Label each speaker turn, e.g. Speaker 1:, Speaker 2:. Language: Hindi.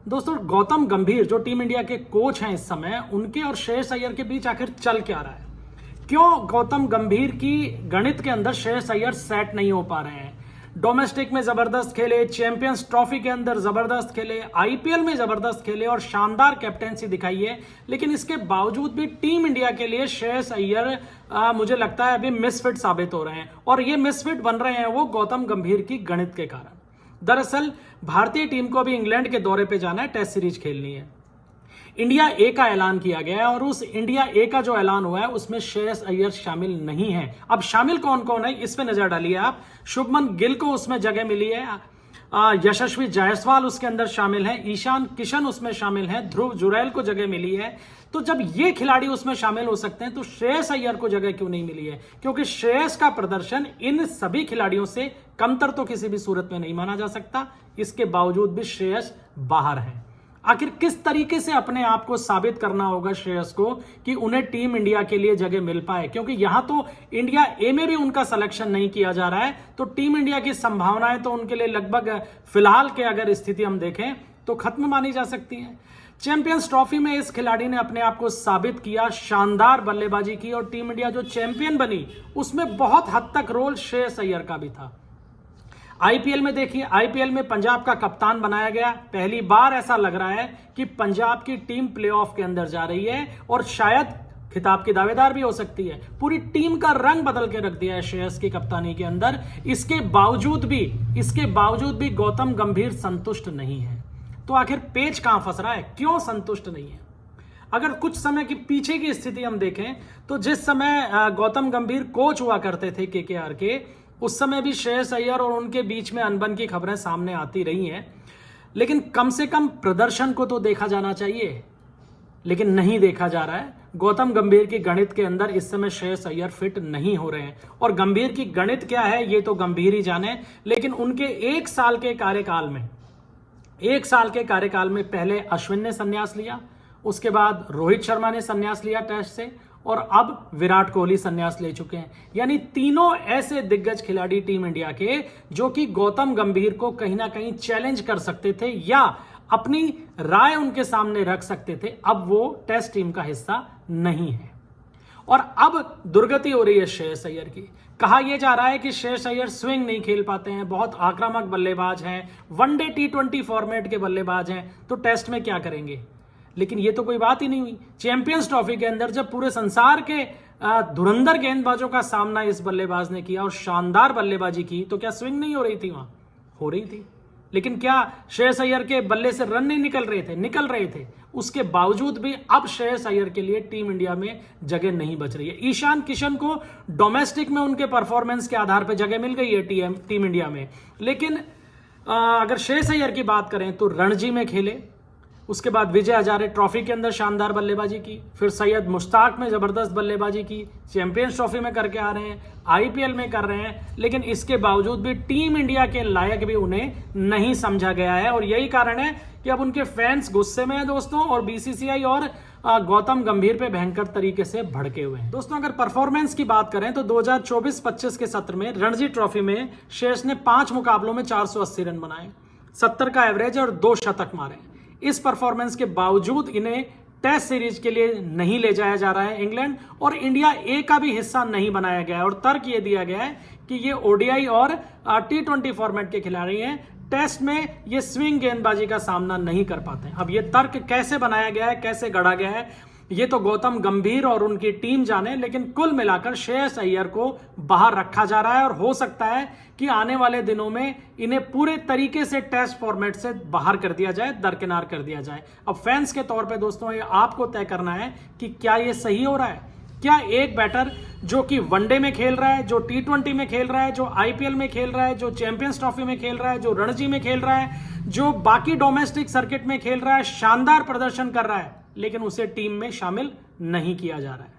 Speaker 1: दोस्तों गौतम गंभीर जो टीम इंडिया के कोच हैं इस समय, उनके और श्रेयस अय्यर के बीच आखिर चल क्या रहा है? क्यों गौतम गंभीर की गणित के अंदर श्रेयस अय्यर सेट नहीं हो पा रहे हैं? डोमेस्टिक में जबरदस्त खेले, चैंपियंस ट्रॉफी के अंदर जबरदस्त खेले, आईपीएल में जबरदस्त खेले और शानदार कैप्टेंसी दिखाई है, लेकिन इसके बावजूद भी टीम इंडिया के लिए श्रेयस अय्यर मुझे लगता है अभी मिसफिट साबित हो रहे हैं। और ये मिसफिट बन रहे हैं वो गौतम गंभीर की गणित के कारण। दरअसल भारतीय टीम को अभी इंग्लैंड के दौरे पे जाना है, टेस्ट सीरीज खेलनी है। इंडिया ए का ऐलान किया गया है और उस इंडिया ए का जो ऐलान हुआ है उसमें श्रेयस अय्यर शामिल नहीं है। अब शामिल कौन कौन है इस पे नजर डालिए आप। शुभमन गिल को उसमें जगह मिली है, यशस्वी जायसवाल उसके अंदर शामिल है, ईशान किशन उसमें शामिल है, ध्रुव जुरैल को जगह मिली है। तो जब ये खिलाड़ी उसमें शामिल हो सकते हैं तो श्रेयस अय्यर को जगह क्यों नहीं मिली है? क्योंकि श्रेयस का प्रदर्शन इन सभी खिलाड़ियों से कमतर तो किसी भी सूरत में नहीं माना जा सकता। इसके बावजूद भी श्रेयस बाहर है। आखिर किस तरीके से अपने आप को साबित करना होगा श्रेयस को कि उन्हें टीम इंडिया के लिए जगह मिल पाए? क्योंकि यहां तो इंडिया ए में भी उनका सिलेक्शन नहीं किया जा रहा है, तो टीम इंडिया की संभावनाएं तो उनके लिए लगभग फिलहाल के अगर स्थिति हम देखें तो खत्म मानी जा सकती है। चैंपियंस ट्रॉफी में इस खिलाड़ी ने अपने आप को साबित किया, शानदार बल्लेबाजी की और टीम इंडिया जो चैंपियन बनी उसमें बहुत हद तक रोल श्रेयस अय्यर का भी था। आईपीएल में देखिए, आईपीएल में पंजाब का कप्तान बनाया गया। पहली बार ऐसा लग रहा है कि पंजाब की टीम प्लेऑफ के अंदर जा रही है और शायद खिताब की दावेदार भी हो सकती है। पूरी टीम का रंग बदल के रख दिया है श्रेयस की कप्तानी के अंदर। इसके बावजूद भी गौतम गंभीर संतुष्ट नहीं है। तो आखिर पेच कहां फंस रहा है? क्यों संतुष्ट नहीं है? अगर कुछ समय की पीछे की स्थिति हम देखें तो जिस समय गौतम गंभीर कोच हुआ करते थे केकेआर के, उस समय भी श्रेयस अय्यर और उनके बीच में अनबन की खबरें सामने आती रही हैं। लेकिन कम से कम प्रदर्शन को तो देखा जाना चाहिए, लेकिन नहीं देखा जा रहा है। गौतम गंभीर की गणित के अंदर इस समय श्रेयस अय्यर फिट नहीं हो रहे हैं। और गंभीर की गणित क्या है ये तो गंभीर ही जाने, लेकिन उनके एक साल के कार्यकाल में पहले अश्विन ने संन्यास लिया, उसके बाद रोहित शर्मा ने संन्यास लिया टेस्ट से, और अब विराट कोहली संन्यास ले चुके हैं। यानी तीनों ऐसे दिग्गज खिलाड़ी टीम इंडिया के जो कि गौतम गंभीर को कहीं ना कहीं चैलेंज कर सकते थे या अपनी राय उनके सामने रख सकते थे, अब वो टेस्ट टीम का हिस्सा नहीं है। और अब दुर्गति हो रही है श्रेयस अय्यर की। कहा यह जा रहा है कि श्रेयस अय्यर स्विंग नहीं खेल पाते हैं, बहुत आक्रामक बल्लेबाज हैं, वनडे T20 फॉर्मेट के बल्लेबाज हैं, तो टेस्ट में क्या करेंगे? लेकिन ये तो कोई बात ही नहीं हुई। चैंपियंस ट्रॉफी के अंदर जब पूरे संसार के धुरंधर गेंदबाजों का सामना इस बल्लेबाज ने किया और शानदार बल्लेबाजी की, तो क्या स्विंग नहीं हो रही थी? वहां हो रही थी। लेकिन क्या श्रेयस अय्यर के बल्ले से रन नहीं निकल रहे थे? उसके बावजूद भी अब श्रेयस अय्यर के लिए टीम इंडिया में जगह नहीं बच रही है। ईशान किशन को डोमेस्टिक में उनके परफॉर्मेंस के आधार पर जगह मिल गई है टीम इंडिया में, लेकिन अगर श्रेयस अय्यर की बात करें तो रणजी में खेले, उसके बाद विजय हजारे ट्रॉफी के अंदर शानदार बल्लेबाजी की, फिर सैयद मुश्ताक में जबरदस्त बल्लेबाजी की, चैंपियंस ट्रॉफी में करके आ रहे हैं, आईपीएल में कर रहे हैं, लेकिन इसके बावजूद भी टीम इंडिया के लायक भी उन्हें नहीं समझा गया है। और यही कारण है कि अब उनके फैंस गुस्से में हैं दोस्तों, और बीसीसीआई और गौतम गंभीर पे भयंकर तरीके से भड़के हुए हैं। दोस्तों अगर परफॉर्मेंस की बात करें तो 2024-25 के सत्र में रणजी ट्रॉफी में श्रेयस ने 5 मुकाबलों में 480 रन बनाए, 70 का एवरेज और 2 शतक मारे। इस परफॉर्मेंस के बावजूद इन्हें टेस्ट सीरीज के लिए नहीं ले जाया जा रहा है इंग्लैंड, और इंडिया ए का भी हिस्सा नहीं बनाया गया है। और तर्क ये दिया गया है कि ये ओडीआई और T20 फॉर्मेट के खिलाड़ी हैं, टेस्ट में ये स्विंग गेंदबाजी का सामना नहीं कर पाते। अब ये तर्क कैसे बनाया गया है, कैसे गढ़ा गया है, ये तो गौतम गंभीर और उनकी टीम जाने, लेकिन कुल मिलाकर श्रेयस अय्यर को बाहर रखा जा रहा है। और हो सकता है कि आने वाले दिनों में इन्हें पूरे तरीके से टेस्ट फॉर्मेट से बाहर कर दिया जाए, दरकिनार कर दिया जाए। अब फैंस के तौर पे दोस्तों ये आपको तय करना है कि क्या ये सही हो रहा है? क्या एक बैटर जो कि वनडे में खेल रहा है, जो T20 में खेल रहा है, जो आईपीएल में खेल रहा है, जो चैंपियंस ट्रॉफी में खेल रहा है, जो रणजी में खेल रहा है, जो बाकी डोमेस्टिक सर्किट में खेल रहा है, शानदार प्रदर्शन कर रहा है, लेकिन उसे टीम में शामिल नहीं किया जा रहा है?